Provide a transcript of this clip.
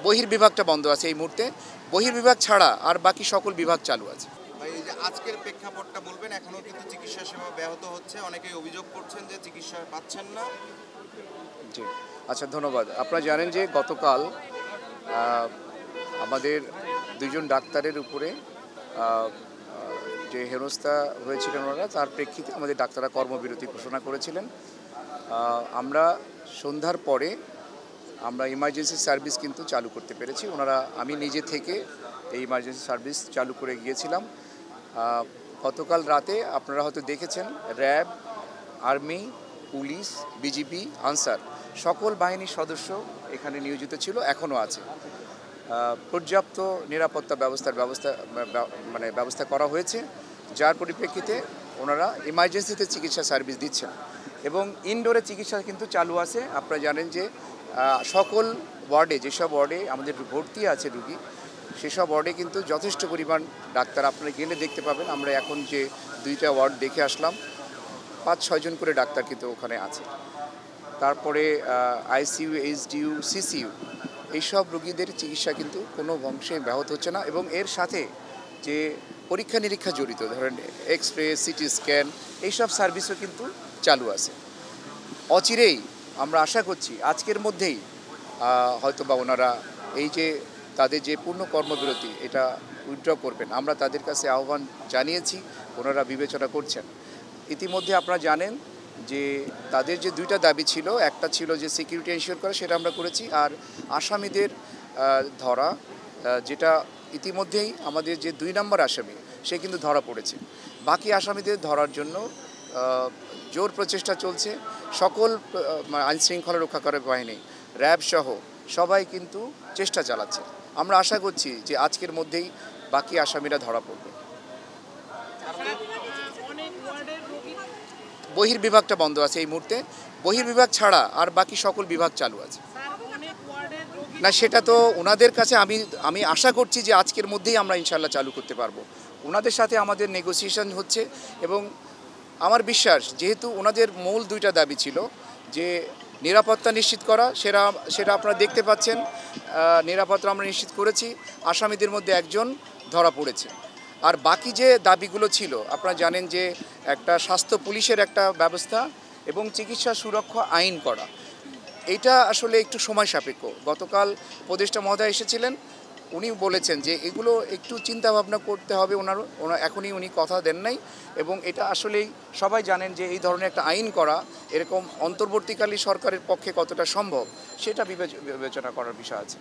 বহির্বিভাগটা বন্ধ আছে এই মুহূর্তে। বহির্বিভাগ ছাড়া আর বাকি সকল বিভাগ চালু আছে। ভাই, এই যে আজকের প্রেক্ষাপটটা বলবেন, এখনো কিন্তু চিকিৎসা সেবা ব্যাহত হচ্ছে, অনেকেই অভিযোগ করছেন যে চিকিৎসা পাচ্ছেন না। জি, আচ্ছা, ধন্যবাদ। আপনারা জানেন যে গতকাল আমাদের দুইজন ডাক্তারের উপরে আহ, যে হেনস্থা হয়েছিলেন ওনারা, তার প্রেক্ষিতে আমাদের ডাক্তাররা কর্মবিরতি ঘোষণা করেছিলেন। আমরা সন্ধ্যার পরে আমরা ইমার্জেন্সি সার্ভিস কিন্তু চালু করতে পেরেছি। আমি নিজে থেকে এই ইমার্জেন্সি সার্ভিস চালু করে গিয়েছিলাম। গতকাল রাতে আপনারা হয়তো দেখেছেন, RAB, army, police, BGB, answer সকল বাহিনীর সদস্য এখানে নিয়োজিত ছিল, এখনও আছে। পর্যাপ্ত নিরাপত্তা ব্যবস্থা করা হয়েছে, যার পরিপ্রেক্ষিতে ওনারা ইমার্জেন্সিতে চিকিৎসা সার্ভিস দিচ্ছেন এবং ইনডোরে চিকিৎসা কিন্তু চালু আছে। আপনারা জানেন যে সকল ওয়ার্ডে, যেসব ওয়ার্ডে আমাদের ভর্তি আছে রুগী, সেসব ওয়ার্ডে কিন্তু যথেষ্ট পরিমাণ ডাক্তার আপনারা গেলে দেখতে পাবেন। আমরা এখন যে 2টা ওয়ার্ড দেখে আসলাম, 5-6 জন করে ডাক্তার কিন্তু ওখানে আছে। তারপরে আইসিইউ, এইচডিইউ, সিসিইউ, এইসব রোগীদের চিকিৎসা কিন্তু কোনো অংশে ব্যাহত হচ্ছে না। এবং এর সাথে যে পরীক্ষা নিরীক্ষা জড়িত, ধরেন এক্স রে, সিটি স্ক্যান, এইসব সার্ভিসও কিন্তু চালু আছে। অচিরেই আমরা আশা করছি আজকের মধ্যেই হয়তোবা ওনারা এই যে তাদের যে পূর্ণ কর্মবিরতি, এটা উইথড্র করবেন। আমরা তাদের কাছে আহ্বান জানিয়েছি, ওনারা বিবেচনা করছেন। ইতিমধ্যে আপনারা জানেন যে তাদের যে 2টা দাবি ছিল, একটা ছিল যে সিকিউরিটি এনশিওর করা, সেটা আমরা করেছি। আর আসামিদের ধরা, যেটা ইতিমধ্যেই আমাদের যে 2 নম্বর আসামি, সে কিন্তু ধরা পড়েছে। বাকি আসামিদের ধরার জন্য জোর প্রচেষ্টা চলছে। সকল আইনশৃঙ্খলা রক্ষাকারী বাহিনী, র্যাব সহ সবাই কিন্তু চেষ্টা চালাচ্ছে। আমরা আশা করছি যে আজকের মধ্যেই বাকি আসামিরা ধরা পড়বে। বহির্বিভাগটা বন্ধ আছে এই মুহূর্তে। বহির্বিভাগ ছাড়া আর বাকি সকল বিভাগ চালু আছে। না, সেটা তো ওনাদের কাছে আমি আশা করছি যে আজকের মধ্যেই আমরা ইনশাল্লাহ চালু করতে পারবো। ওনাদের সাথে আমাদের নেগোসিয়েশন হচ্ছে এবং আমার বিশ্বাস, যেহেতু ওনাদের মূল 2টা দাবি ছিল যে নিরাপত্তা নিশ্চিত করা, সেটা আপনারা দেখতে পাচ্ছেন। নিরাপত্তা আমরা নিশ্চিত করেছি, আসামিদের মধ্যে একজন ধরা পড়েছে। আর বাকি যে দাবিগুলো ছিল, আপনারা জানেন যে একটা স্বাস্থ্য পুলিশের একটা ব্যবস্থা এবং চিকিৎসা সুরক্ষা আইন করা, এটা আসলে একটু সময় সাপেক্ষ। গতকাল উপদেষ্টা মহোদয় এসেছিলেন, উনি বলেছেন যে এগুলো একটু চিন্তা ভাবনা করতে হবে। এখনই উনি কথা দেন নাই। এবং এটা আসলেই সবাই জানেন যে এই ধরনের একটা আইন করা এরকম অন্তর্বর্তীকালীন সরকারের পক্ষে কতটা সম্ভব, সেটা বিবেচনা করার বিষয় আছে।